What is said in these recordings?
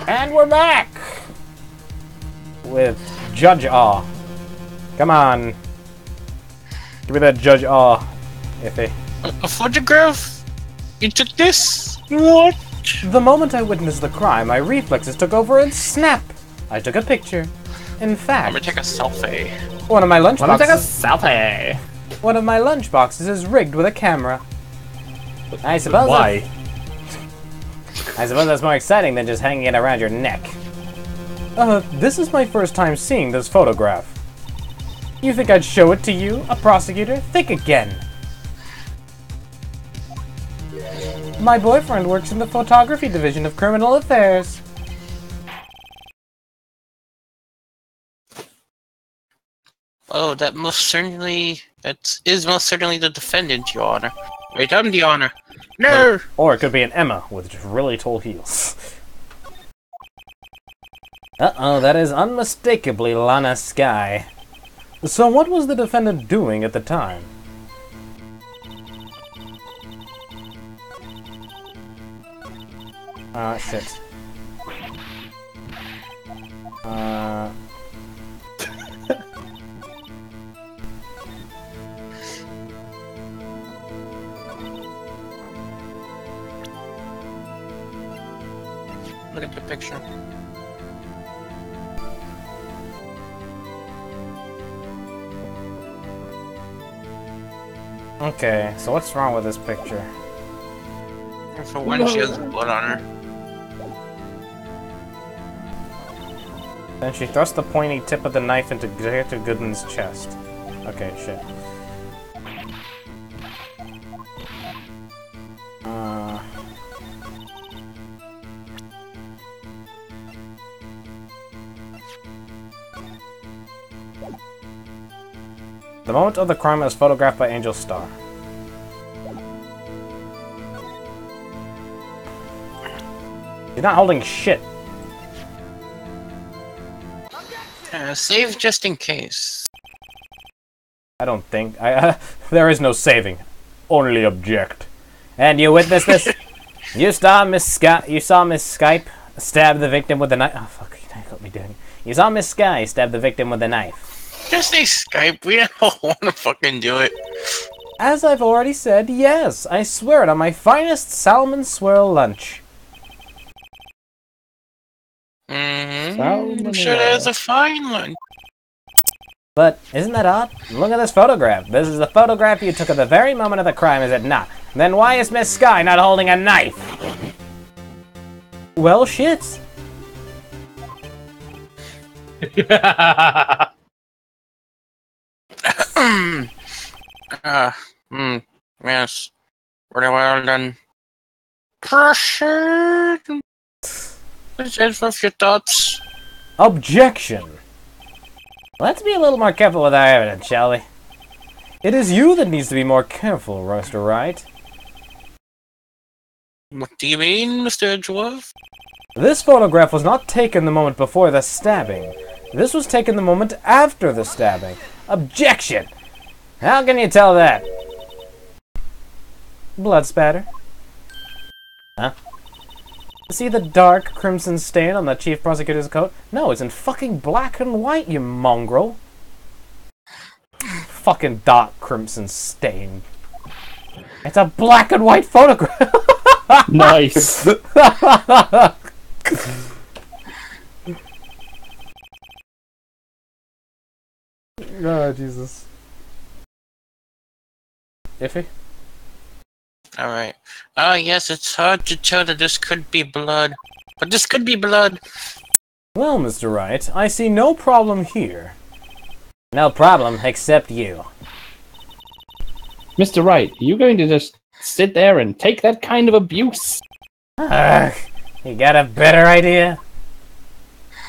And we're back! With Judge Aw. Come on. Give me that Judge Aw, Iffy. A photograph? You took this? What? The moment I witnessed the crime, my reflexes took over and snap! I took a picture. In fact... I'm gonna take a selfie. One of my lunchboxes... selfie. One of my lunchboxes is rigged with a camera. I suppose... Why? I suppose that's more exciting than just hanging it around your neck. This is my first time seeing this photograph. You think I'd show it to you, a prosecutor? Think again. My boyfriend works in the photography division of criminal affairs. Oh, that is most certainly the defendant, Your Honor. Wait, I'm the Honor. No! Or it could be an Emma with just really tall heels. Uh-oh, that is unmistakably Lana Skye. So what was the defendant doing at the time? Shit. Look at the picture. Okay, so what's wrong with this picture? For one, she has blood on her. Then she thrust the pointy tip of the knife into Detective Goodman's chest. Okay, shit. The moment of the crime is photographed by Angel Star. He's not holding shit. Save just in case. I don't think. There is no saving. Only object. And you witnessed this? You saw Miss Skype stab the victim with a knife. Oh fuck! You got me doing. You saw Miss Sky stab the victim with a knife. Just say Skype. We don't want to fucking do it. As I've already said, yes. I swear it on my finest salmon swirl lunch. I'm sure there's a fine lunch. But isn't that odd? Look at this photograph. This is the photograph you took at the very moment of the crime, is it not? Then why is Miss Sky not holding a knife? Well, shit. Yes. Very well done. Proceed. Let's Edgeworth, your thoughts. Objection. Let's be a little more careful with our evidence, shall we? It is you that needs to be more careful, Mr. Wright. What do you mean, Mr. Edgeworth? This photograph was not taken the moment before the stabbing. This was taken the moment after the stabbing. Objection! How can you tell that? Blood spatter. Huh? See the dark crimson stain on the chief prosecutor's coat? No, it's in fucking black and white, you mongrel. Fucking dark crimson stain. It's a black and white photograph. Nice. Oh, Jesus. Iffy? Alright. Yes, it's hard to tell that this could be blood. But this could be blood. Well, Mr. Wright, I see no problem here. No problem, except you. Mr. Wright, are you going to just sit there and take that kind of abuse? Ugh, you got a better idea?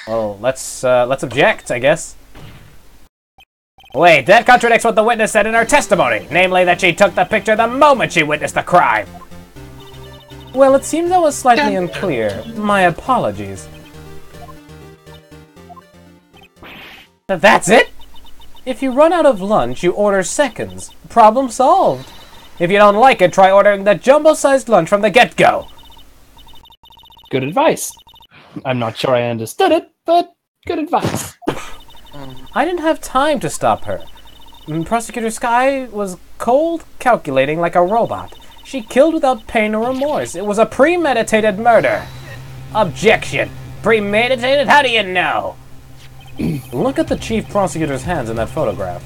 Well, let's object, I guess. Wait, that contradicts what the witness said in her testimony, namely that she took the picture the moment she witnessed the crime. Well, it seems that was slightly unclear. My apologies. That's it? If you run out of lunch, you order seconds. Problem solved. If you don't like it, try ordering the jumbo-sized lunch from the get-go. Good advice. I'm not sure I understood it, but good advice. I didn't have time to stop her. Prosecutor Sky was cold, calculating like a robot. She killed without pain or remorse. It was a premeditated murder. Objection. Premeditated? How do you know? Look at the chief prosecutor's hands in that photograph.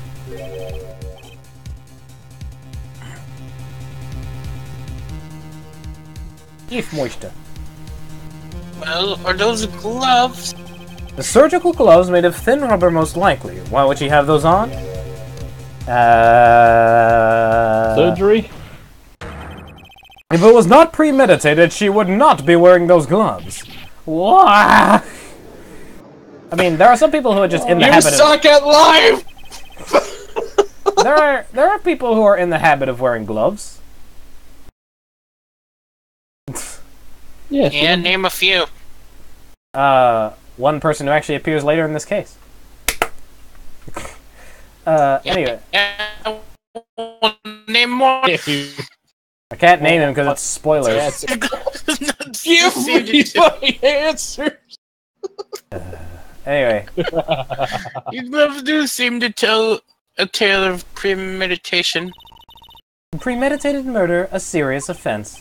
Chief Moisture. Well, are those gloves? The surgical gloves made of thin rubber, most likely. Why would she have those on? Surgery? If it was not premeditated, she would not be wearing those gloves. What? I mean, there are some people who are just in the habit of... You suck at life! There are people who are in the habit of wearing gloves. Yes. Yeah, name a few. One person who actually appears later in this case. Anyway. Yeah, name more. I can't name him because it's spoilers. Give me my answers! Anyway. These gloves do seem to tell a tale of premeditation. Premeditated murder, a serious offense.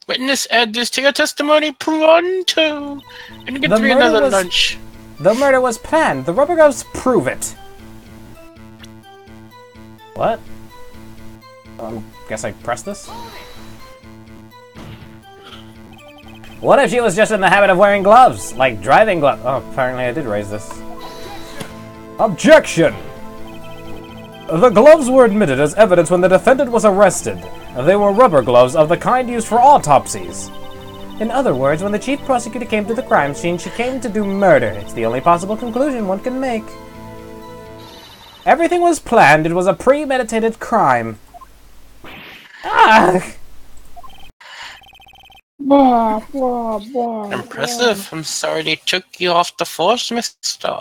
Witness, add this to your testimony pronto. And get The me murder another was- lunch. The murder was planned. The rubber gloves prove it. What? Guess I pressed this? What if she was just in the habit of wearing gloves? Like driving gloves? Oh, apparently I did raise this. Objection! The gloves were admitted as evidence when the defendant was arrested. They were rubber gloves of the kind used for autopsies. In other words, when the chief prosecutor came to the crime scene, she came to do murder. It's the only possible conclusion one can make. Everything was planned. It was a premeditated crime. Ah! Impressive. I'm sorry they took you off the force, mister.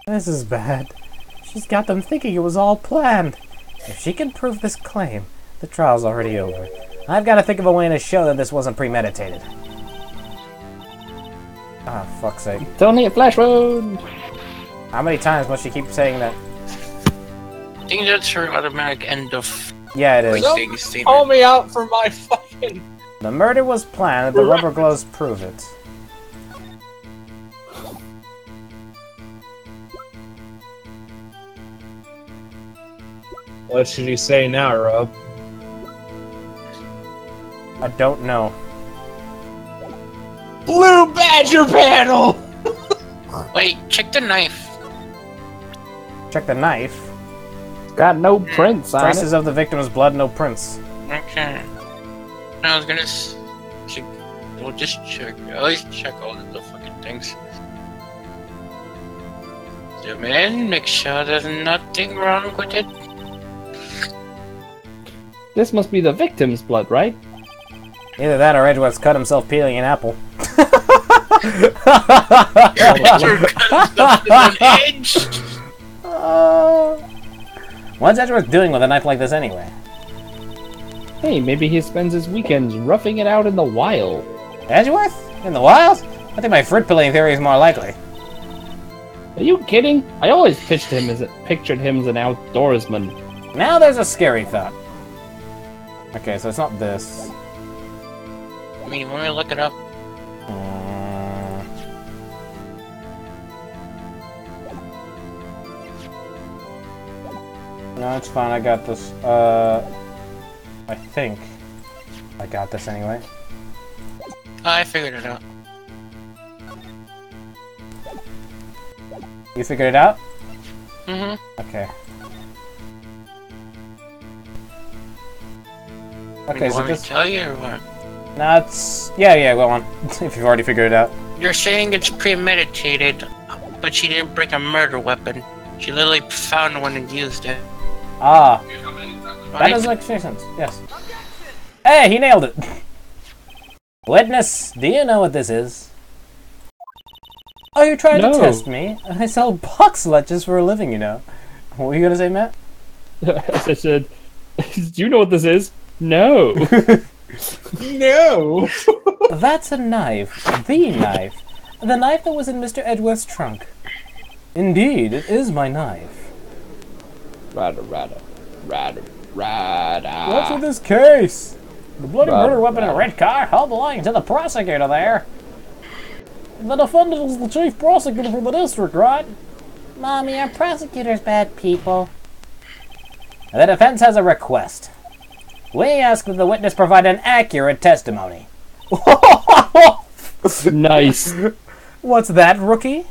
This is bad. She's got them thinking it was all planned. If she can prove this claim, the trial's already over. I've got to think of a way to show that this wasn't premeditated. Ah, fuck's sake. Tony at Flash Road! How many times must she keep saying that? I think that's her automatic end of Yeah, it is. thing Call statement. me out for my fucking... The murder was planned, the rubber gloves prove it. What should you say now, Rob? I don't know. Blue Badger panel! Wait, check the knife. Check the knife. Got no prints on Traces it. of the victim's blood, no prints. Okay. I was gonna check. We'll just check. Always check all of the fucking things. Zoom in, make sure there's nothing wrong with it. This must be the victim's blood, right? Either that or Edgeworth's cut himself peeling an apple. On edge. What's Edgeworth doing with a knife like this anyway? Hey, maybe he spends his weekends roughing it out in the wild. Edgeworth? In the wild? I think my fruit peeling theory is more likely. Are you kidding? I always pictured him as an outdoorsman. Now there's a scary thought. Okay, so it's not this. I mean, when we look it up, No, it's fine, I got this. I think I got this anyway. I figured it out. You figured it out? Mm-hmm. Okay. Okay, Okay, you so want me to this... tell you or what? No, it's... Yeah, go on. If you've already figured it out. You're saying it's premeditated, but she didn't bring a murder weapon. She literally found one and used it. Ah, that Right? does make sense, yes. Hey, he nailed it! Witness, do you know what this is? Are you trying to No. test me? I sell box lunches for a living, you know. What were you gonna say, Matt? I said, do you know what this is? No. No! That's a knife. The knife. The knife that was in Mr. Edgeworth's trunk. Indeed, it is my knife. Rada. What's with this case? The bloody murder weapon in a red car? All belonging to the prosecutor there. The defendant is the chief prosecutor for the district, right? Mommy, are prosecutors bad people? The defense has a request. We ask that the witness provide an accurate testimony. Nice. What's that, rookie?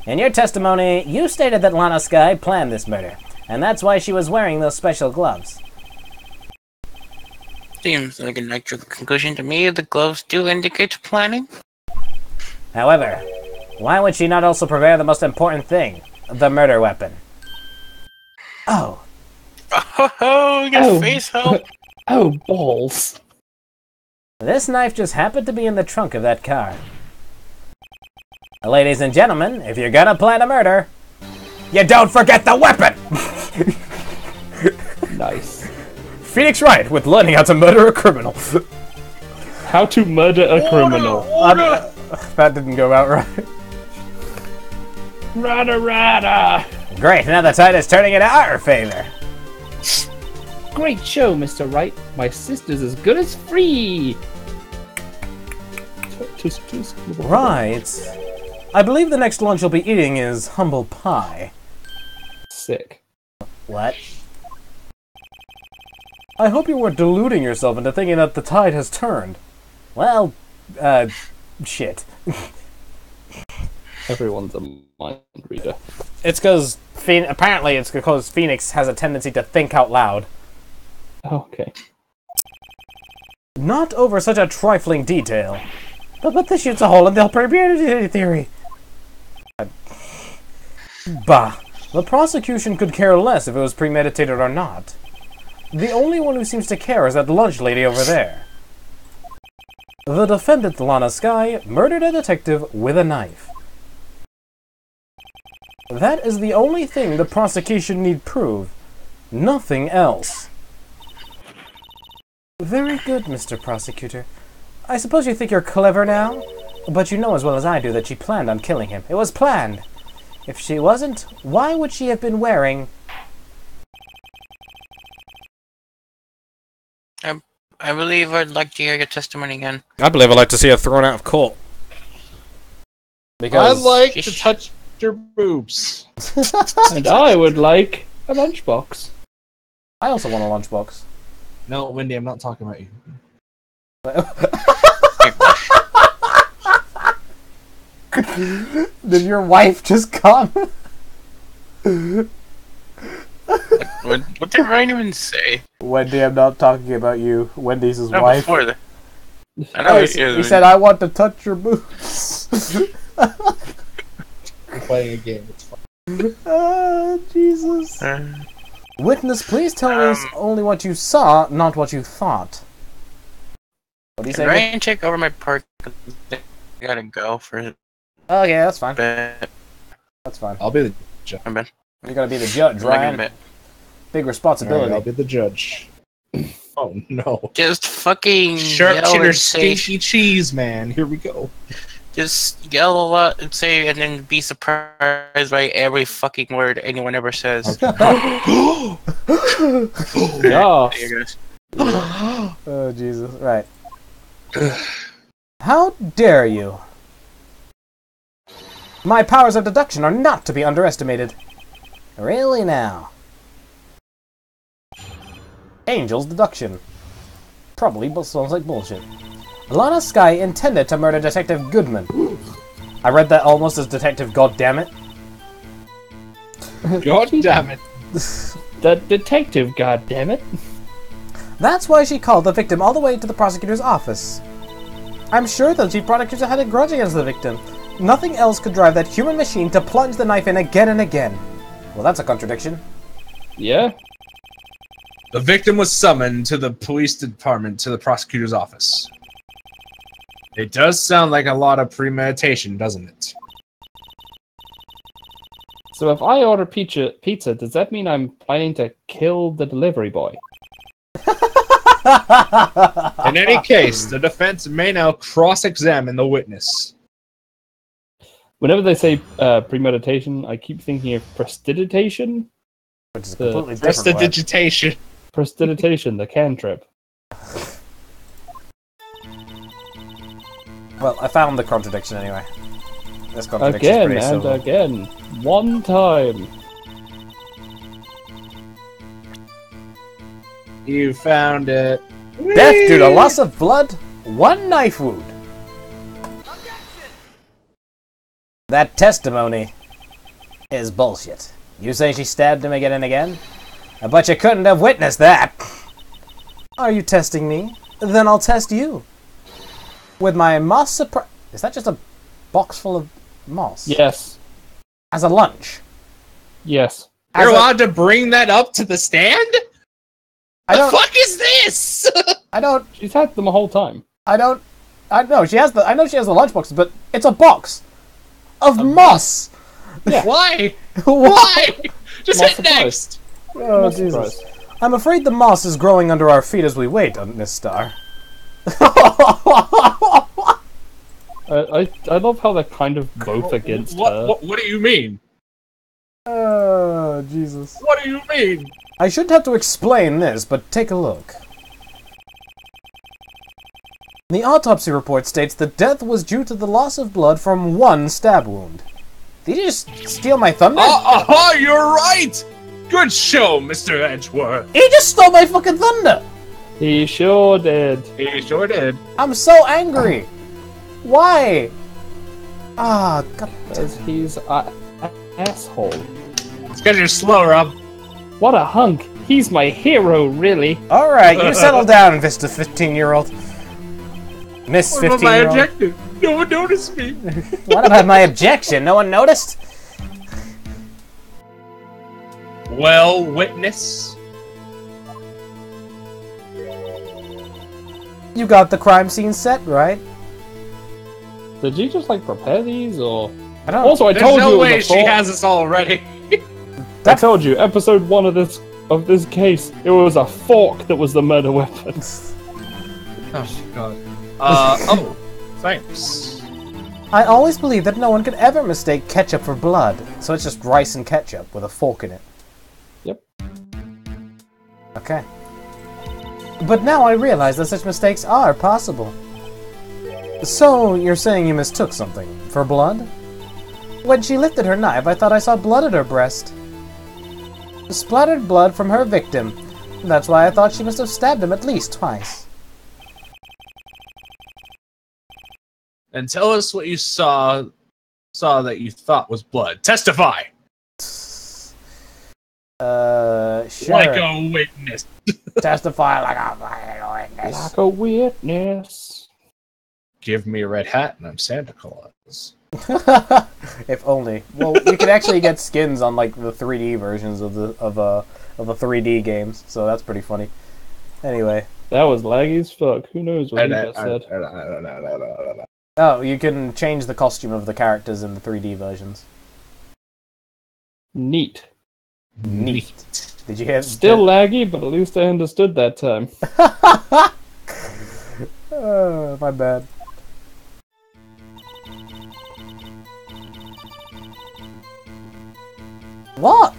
In your testimony, you stated that Lana Skye planned this murder, and that's why she was wearing those special gloves. Seems like a natural conclusion to me. The gloves do indicate planning. However, why would she not also prepare the most important thing, the murder weapon? Oh. Oh, you got Oh. face help. Oh, balls. This knife just happened to be in the trunk of that car. Ladies and gentlemen, if you're gonna plan a murder, you don't forget the weapon! Nice. Phoenix Wright with learning how to murder a criminal. How to murder a criminal. That didn't go out right. Rada. Great, now the tide is turning in our favor. Great show, Mr. Wright. My sister's as good as free. Right. I believe the next lunch you'll be eating is humble pie. Sick. What? I hope you weren't deluding yourself into thinking that the tide has turned. Well, shit. Everyone's a mind reader. It's because apparently it's because Phoenix has a tendency to think out loud. Okay. Not over such a trifling detail. But this shoots a hole in the probability theory. Bah. The prosecution could care less if it was premeditated or not. The only one who seems to care is that lunch lady over there. The defendant, Lana Skye, murdered a detective with a knife. That is the only thing the prosecution need prove. Nothing else. Very good, Mr. Prosecutor. I suppose you think you're clever now? But you know as well as I do that she planned on killing him. It was planned. If she wasn't, why would she have been wearing... I believe I'd like to hear your testimony again. I believe I'd like to see her thrown out of court. Because... I'd like to touch your boobs. And I would like a lunchbox. I also want a lunchbox. No, Wendy, I'm not talking about you. Did your wife just come? What did Ryan even say? Wendy, I'm not talking about you. Wendy's his No, wife. before that. I know He said, I want to touch your boobs. We're playing a game, it's fine. Ah, Jesus. Witness, please tell us only what you saw, not what you thought. What do you say? Ryan, check over my park. I gotta go for it. Oh, yeah, that's fine. Bet. That's fine. I'll be the judge. I'm bet. You're gonna be the judge, Ryan. Big responsibility. Alright, I'll be the judge. Oh no. Just fucking yell Sharpshooter and say, stinky cheese, man. Here we go. just yell a lot and say, and then be surprised by every fucking word anyone ever says. Yeah. There you goes. Oh, Jesus. Right. How dare you? My powers of deduction are not to be underestimated. Really now? Angel's deduction. Probably sounds like bullshit. Lana Skye intended to murder Detective Goodman. I read that almost as Detective Goddammit. God damn it. The detective, goddammit. That's why she called the victim all the way to the prosecutor's office. I'm sure the chief prosecutor had a grudge against the victim. Nothing else could drive that human machine to plunge the knife in again and again. Well, that's a contradiction. Yeah. The victim was summoned to the police department to the prosecutor's office. It does sound like a lot of premeditation, doesn't it? So if I order pizza, does that mean I'm planning to kill the delivery boy? In any case, the defense may now cross-examine the witness. Whenever they say premeditation, I keep thinking of prestidigitation. Which is a completely different word. Prestidigitation. Prestidigitation, the cantrip. Well, I found the contradiction anyway. This contradiction is Again pretty and simple. again. One time. You found it. Death due to loss of blood, 1 knife wound. That testimony is bullshit. You say she stabbed him again and again? But you couldn't have witnessed that. Are you testing me? Then I'll test you. With my moss surprise... Is that just a box full of moss? Yes. As a lunch? Yes. You're allowed to bring that up to the stand? The fuck is this? I don't... She's had them the whole time. I know she has the lunchboxes, but it's a box of moss. Yeah. Why? Why? Just Moss hit surprise. next. Oh, Moss Jesus. surprise. I'm afraid the moss is growing under our feet as we wait on this star. I love how they're kind of both against her. What do you mean? Oh, Jesus. What do you mean? I shouldn't have to explain this, but take a look. The autopsy report states that death was due to the loss of blood from 1 stab wound. Did you just steal my thunder? You're right! Good show, Mr. Edgeworth. He just stole my fucking thunder! He sure did. He sure did. I'm so angry! Why? Ah, God. Because he's an asshole. It's because you're slow, Rob. What a hunk. He's my hero, really. Alright, you settle down, Vista 15-year-old. Miss What about my 15-year-old. objective? No one noticed me. What about my objection? No one noticed? Well, witness. You got the crime scene set, right? Did you just like prepare these, or? I don't. Also, I There's told no you it way was a she fork. has us all already. I told you, episode 1 of this case, it was a fork that was the murder weapon. Oh, God. Oh, thanks. I always believed that no one could ever mistake ketchup for blood, so it's just rice and ketchup with a fork in it. Yep. Okay. But now I realize that such mistakes are possible. So, you're saying you mistook something for blood? When she lifted her knife, I thought I saw blood at her breast. Splattered blood from her victim. That's why I thought she must have stabbed him at least twice. And tell us what you saw that you thought was blood. Testify! Sure. Like a witness. Testify like a fucking witness. Like a witness. Give me a red hat and I'm Santa Claus. If only. Well, you can actually get skins on like the 3D versions of the 3D games, so that's pretty funny. Anyway. That was laggy as fuck. Who knows what he just said? Oh, you can change the costume of the characters in the 3D versions. Neat. Neat. Did you hear? Still laggy, but at least I understood that time. My bad. What?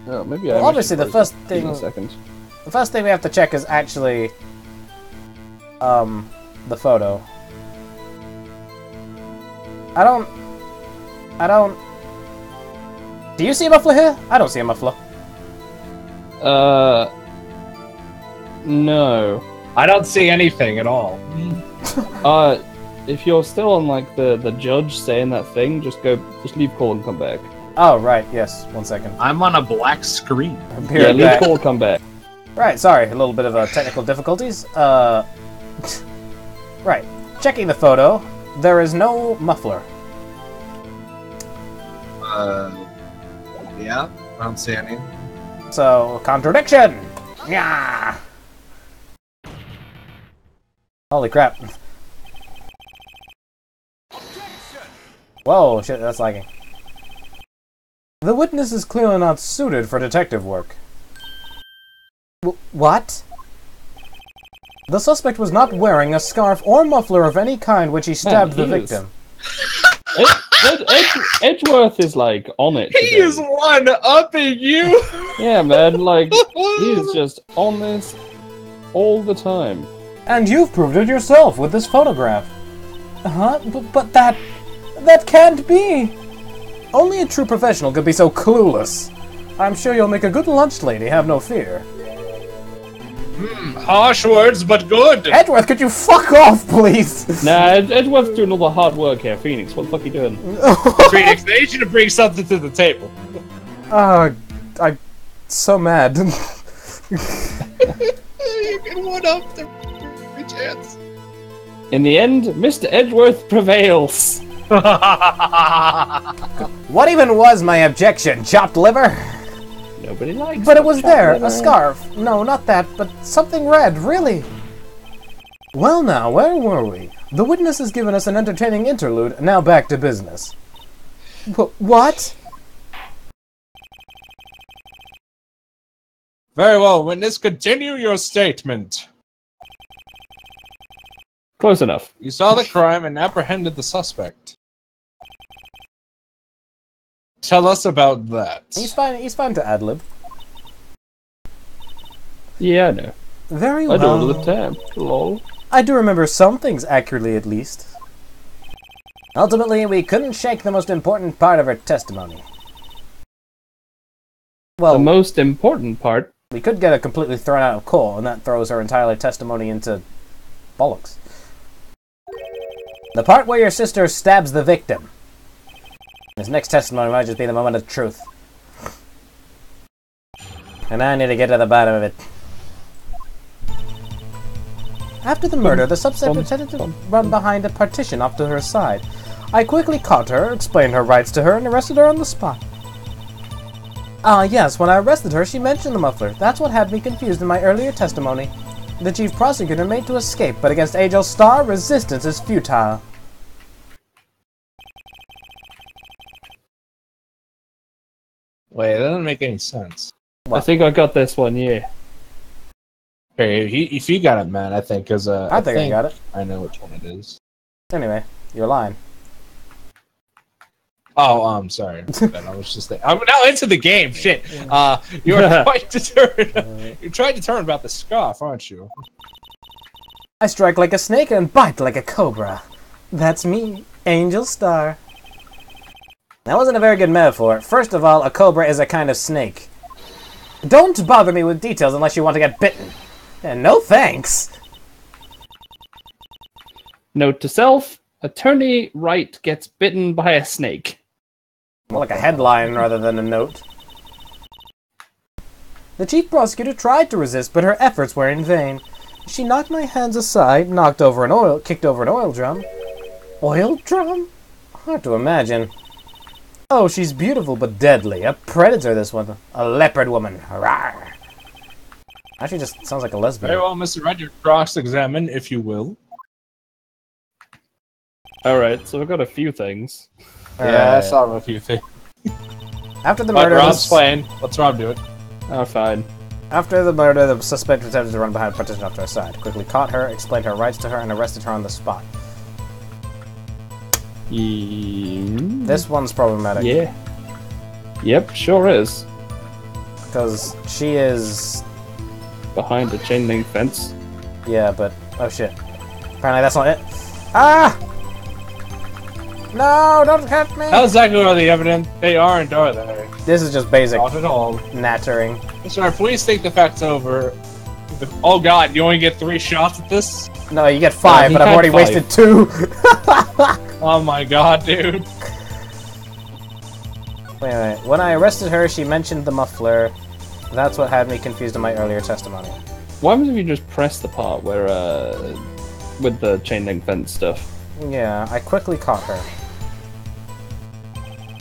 Oh, maybe Well, obviously, the first thing we have to check is actually the photo. I don't. Do you see a muffler here? I don't see a muffler. No. I don't see anything at all. If you're still on like the judge saying that thing, just leave call and come back. Oh, right. Yes. 1 second. I'm on a black screen. Be Yeah, right leave back. call, come back. Right, sorry, a little bit of technical difficulties. Right, checking the photo, there is no muffler. Yeah, I don't see any. So, contradiction! Yeah. Holy crap. Whoa, shit, that's lagging. The witness is clearly not suited for detective work. What? The suspect was not wearing a scarf or muffler of any kind when she stabbed the victim. Edgeworth is like on it. He is one-upping you! Yeah, man, like, he is just on this all the time. And you've proved it yourself with this photograph. Huh? But that can't be! Only a true professional could be so clueless. I'm sure you'll make a good lunch lady, have no fear. Harsh words, but good! Edgeworth, could you fuck off, please? Nah, Edgeworth's doing all the hard work here. Phoenix, what the fuck are you doing? Phoenix, they need you to bring something to the table. I'm so mad. You can one-up the chance. In the end, Mr. Edgeworth prevails. What even was my objection? Chopped liver? Nobody likes But it was there, liver. a scarf. No, not that, but something red, really. Well now, where were we? The witness has given us an entertaining interlude, now back to business. What? Very well, witness, continue your statement. Close enough. You saw the crime and apprehended the suspect. Tell us about that. He's fine to ad-lib. Yeah, I know. Very I do it all well. the time. Lol. I do remember some things accurately, at least. Ultimately, we couldn't shake the most important part of her testimony. Well, The most important part. we could get her completely thrown out of court, and that throws her entire testimony into bollocks. The part where your sister stabs the victim. This next testimony might just be the moment of truth. And I need to get to the bottom of it. After the murder, the suspect pretended to run behind a partition off to her side. I quickly caught her, explained her rights to her, and arrested her on the spot. Yes, when I arrested her, she mentioned the muffler. That's what had me confused in my earlier testimony. The chief prosecutor made to escape, but against Darkstar, resistance is futile. Wait, that doesn't make any sense. I think I got this one, yeah. Okay, if you got it, man, I think, because I think I got it. I know which one it is. Anyway, you're lying. Oh, sorry. I was just I'm now into the game. Shit. You're quite determined. You're trying to determine about the scarf, aren't you? I strike like a snake and bite like a cobra. That's me, Angel Star. That wasn't a very good metaphor. First of all, a cobra is a kind of snake. Don't bother me with details unless you want to get bitten. And no thanks. Note to self, Attorney Wright gets bitten by a snake. More like a headline rather than a note. The chief prosecutor tried to resist, but her efforts were in vain. She knocked my hands aside, kicked over an oil drum. Oil drum? Hard to imagine. Oh, she's beautiful but deadly. A predator, this one. A leopard woman. Rawr. Actually, just sounds like a lesbian. Very well, Mr. Wright, you're cross-examined, if you will. Alright, so I've got a few things. Yeah, I saw a few things. After the But murder, Rob's playing. Let's Rob do it. Oh, fine. After the murder, the suspect attempted to run behind a partition off to her side. Quickly caught her, explained her rights to her, and arrested her on the spot. This one's problematic. Yeah. Yep, sure is. Because she is... Behind a chain link fence. Yeah, but... Oh shit. Apparently that's not it. Ah! No, don't hurt me! How exactly are they evident? They aren't, are they? This is just basic Not at all. nattering. Sir, please take the facts over. Oh god, you only get 3 shots at this? No, you get 5, he but I've had already 5. wasted 2! Oh my god, dude. Wait. When I arrested her, she mentioned the muffler. That's what had me confused in my earlier testimony. Why would you just press the part where, with the chain link fence stuff? Yeah, I quickly caught her.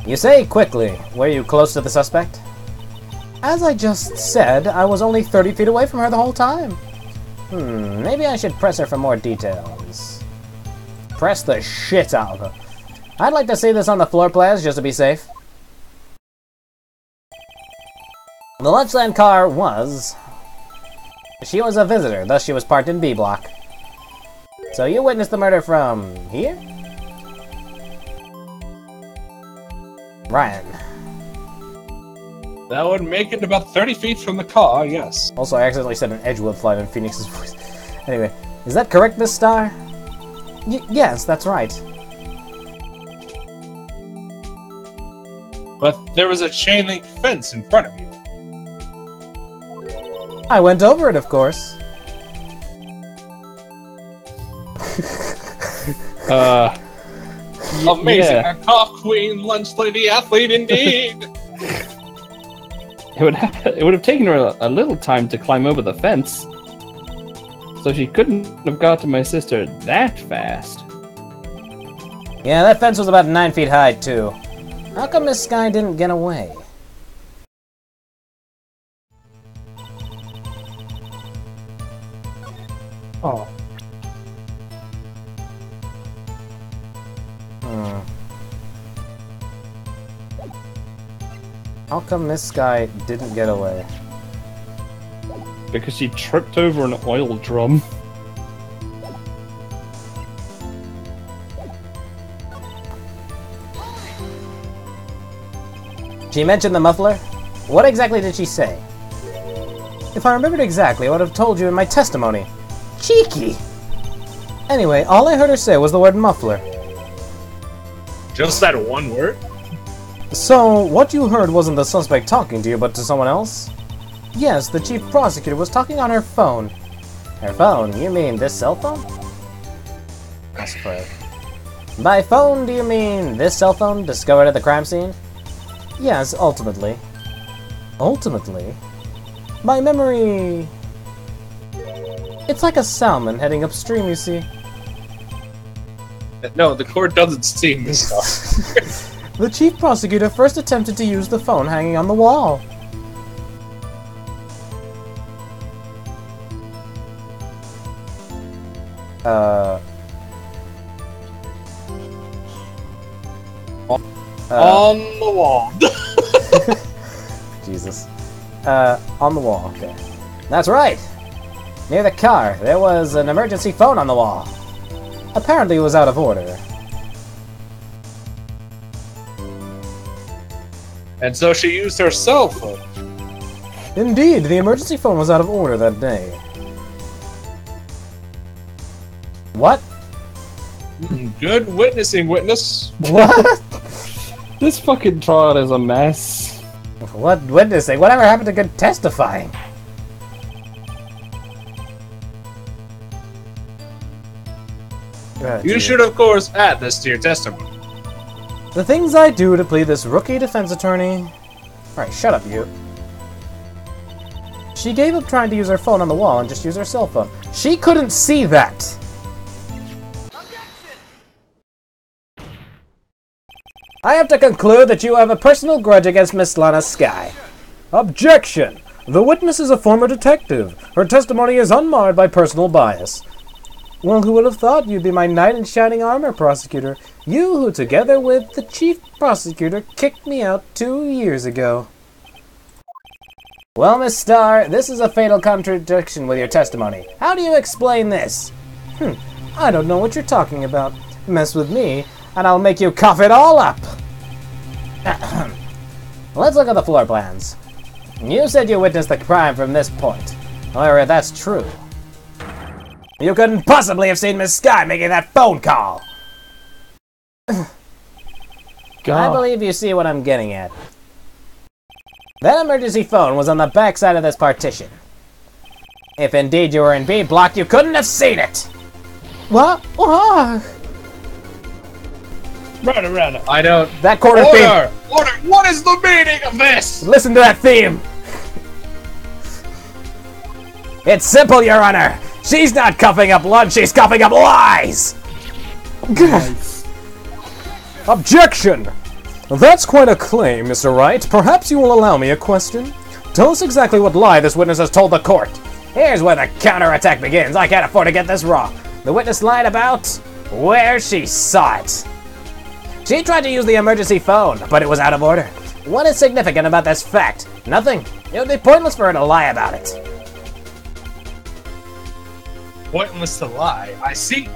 You say quickly. Were you close to the suspect? As I just said, I was only 30 feet away from her the whole time. Maybe I should press her for more details. Press the shit out of her. I'd like to see this on the floor plans, just to be safe. The Lunchland car was She was a visitor, thus she was parked in B block. So you witnessed the murder from here? Ryan. That would make it about 30 feet from the car, yes. Also, I accidentally said an Edgeworth line in Phoenix's voice. Anyway, is that correct, Miss Star? Yes, that's right. But there was a chain link fence in front of you. I went over it, of course. Amazing. Yeah. A car queen, lunch lady, athlete indeed. It would have taken her a little time to climb over the fence. So she couldn't have got to my sister that fast. Yeah, that fence was about 9 feet high, too. How come Miss Sky didn't get away? Oh. How come Miss Sky didn't get away? Because she tripped over an oil drum. She mentioned the muffler? What exactly did she say? If I remembered exactly, I would have told you in my testimony. Cheeky! Anyway, all I heard her say was the word muffler. Just that one word? So, what you heard wasn't the suspect talking to you, but to someone else? Yes, the chief prosecutor was talking on her phone. Her phone? You mean this cell phone? That's correct. By phone, do you mean this cell phone discovered at the crime scene? Yes, ultimately. Ultimately? My memory... It's like a salmon heading upstream, you see. No, the court doesn't steam this stuff. The chief prosecutor first attempted to use the phone hanging on the wall. On the wall. Jesus. On the wall, okay. That's right! Near the car, there was an emergency phone on the wall. Apparently it was out of order. And so she used her cell phone. Indeed, the emergency phone was out of order that day. What? Good witnessing, witness. What? This fucking trial is a mess. What witnessing? Whatever happened to good testifying? You should, of course, add this to your testimony. The things I do to plead this rookie defense attorney... Alright, shut up, you. She gave up trying to use her phone on the wall and just used her cell phone. She couldn't see that! I have to conclude that you have a personal grudge against Miss Lana Sky. Objection! The witness is a former detective. Her testimony is unmarred by personal bias. Well, who would have thought you'd be my knight in shining armor, prosecutor? You who, together with the chief prosecutor, kicked me out 2 years ago. Well, Miss Starr, this is a fatal contradiction with your testimony. How do you explain this? I don't know what you're talking about. Mess with me, and I'll make you cough it all up. Let's look at the floor plans. You said you witnessed the crime from this point. However, if that's true, you couldn't possibly have seen Miss Sky making that phone call. I believe you see what I'm getting at. That emergency phone was on the back side of this partition. If indeed you were in B block, you couldn't have seen it. What? Right. I don't... That corner theme. Order! What is the meaning of this? Listen to that theme. It's simple, Your Honor. She's not coughing up lunch, she's coughing up lies! Nice. Objection! That's quite a claim, Mr. Wright. Perhaps you will allow me a question? Tell us exactly what lie this witness has told the court. Here's where the counterattack begins. I can't afford to get this wrong. The witness lied about where she saw it. She tried to use the emergency phone, but it was out of order. What is significant about this fact? Nothing. It would be pointless for her to lie about it. Pointless to lie. I see.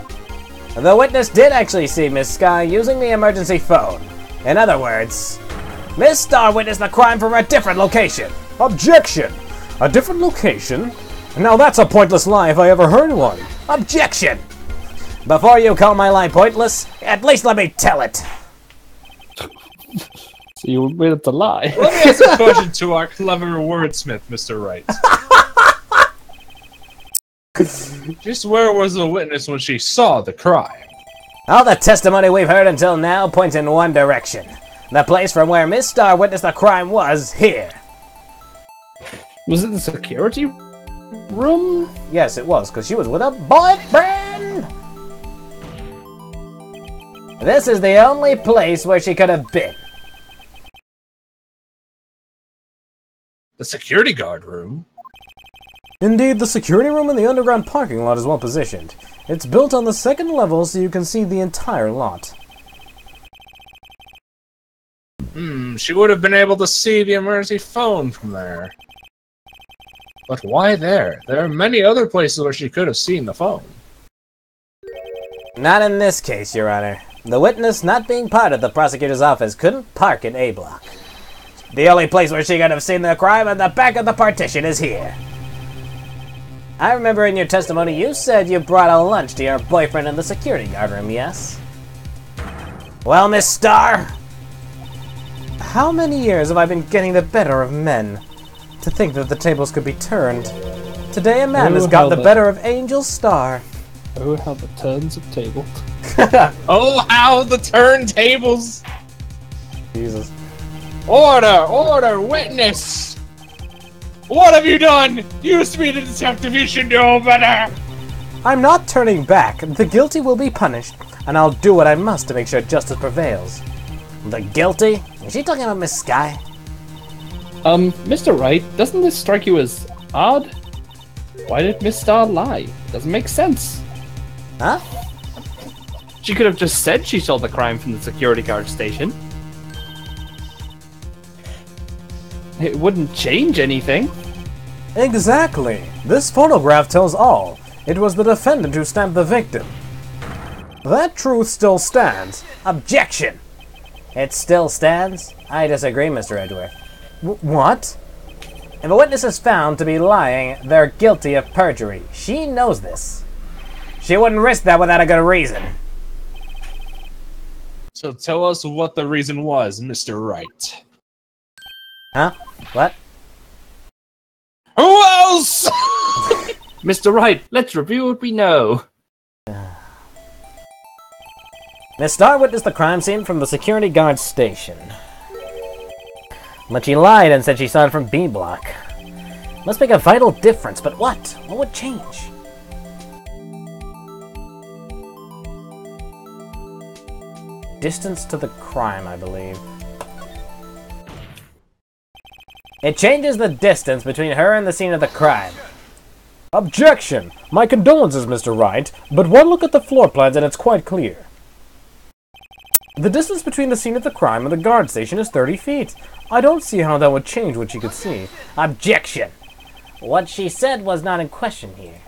The witness did actually see Miss Sky using the emergency phone. In other words, Miss Star witnessed the crime from a different location. Objection! A different location? Now that's a pointless lie if I ever heard one. Objection! Before you call my lie pointless, at least let me tell it. So you admit it's a lie. Let me ask a question to our clever wordsmith, Mr. Wright. Just where was the witness when she saw the crime? All the testimony we've heard until now points in one direction. The place from where Miss Star witnessed the crime was here. Was it the security room? Yes, it was, because she was with a boyfriend! This is the only place where she could have been. The security guard room? Indeed, the security room in the underground parking lot is well positioned. It's built on the second level so you can see the entire lot. She would have been able to see the emergency phone from there. But why there? There are many other places where she could have seen the phone. Not in this case, Your Honor. The witness, not being part of the prosecutor's office, couldn't park in A block. The only place where she could have seen the crime at the back of the partition is here. I remember in your testimony you said you brought a lunch to your boyfriend in the security guard room, yes? Well, Miss Star, how many years have I been getting the better of men? To think that the tables could be turned. Today a man has got the better of Angel Star. Oh, how the turns of table. Oh, how the turntables! Jesus. Order! Order! Witness! What have you done? You used to be the detective, you should know better! I'm not turning back. The guilty will be punished, and I'll do what I must to make sure justice prevails. The guilty? Is she talking about Miss Sky? Mr. Wright, doesn't this strike you as odd? Why did Miss Star lie? Doesn't make sense. Huh? She could have just said she saw the crime from the security guard station. It wouldn't change anything. Exactly. This photograph tells all. It was the defendant who stabbed the victim. That truth still stands. Objection! It still stands? I disagree, Mr. Edgeworth. What? If a witness is found to be lying, they're guilty of perjury. She knows this. She wouldn't risk that without a good reason. So tell us what the reason was, Mr. Wright. Huh? What? Who else? Mr. Wright, let's review what we know. Miss Star witnessed the crime scene from the security guard station. But she lied and said she saw it from B block. Must make a vital difference, but what? What would change? Distance to the crime, I believe. It changes the distance between her and the scene of the crime. Objection! My condolences, Mr. Wright, but one look at the floor plans and it's quite clear. The distance between the scene of the crime and the guard station is 30 feet. I don't see how that would change what she could see. Objection! What she said was not in question here.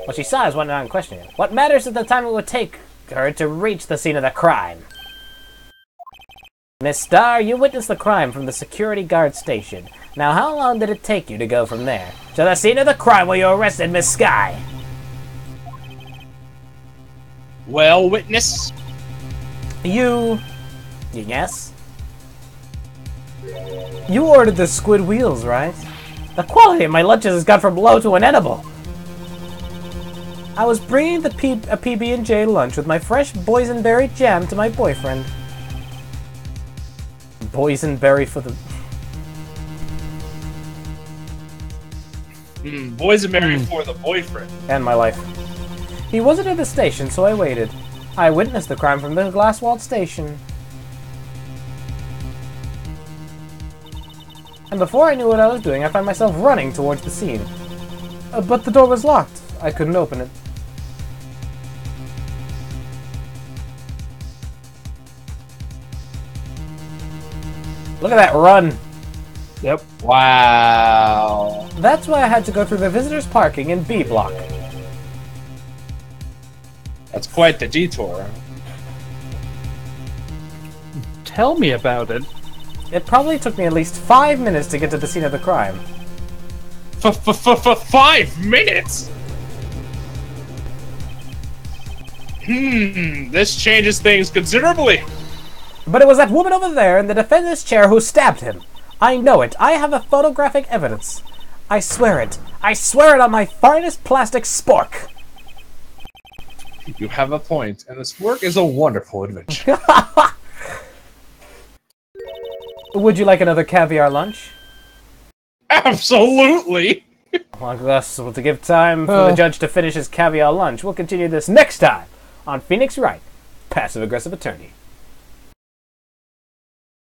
What she saw is what not in question here. What matters is the time it would take her to reach the scene of the crime. Miss Star, you witnessed the crime from the security guard station. Now, how long did it take you to go from there to the scene of the crime where you arrested Miss Sky? Well, witness? Yes? You ordered the squid wheels, right? The quality of my lunches has gone from low to inedible. I was bringing a PB&J lunch with my fresh boysenberry jam to my boyfriend. Boysenberry for the... Boysenberry for the boyfriend. And my life. He wasn't at the station, so I waited. I witnessed the crime from the glass-walled station. And before I knew what I was doing, I found myself running towards the scene. But the door was locked. I couldn't open it. Look at that run. Yep. Wow. That's why I had to go through the visitors' parking in B block. That's quite the detour. Tell me about it. It probably took me at least 5 minutes to get to the scene of the crime. 5 minutes? This changes things considerably. But it was that woman over there in the defendant's chair who stabbed him. I know it. I have the photographic evidence. I swear it. I swear it on my finest plastic spork. You have a point, and this work is a wonderful adventure. Would you like another caviar lunch? Absolutely! Well, thus, to give time for the judge to finish his caviar lunch, we'll continue this next time on Phoenix Wright, Passive Aggressive Attorney.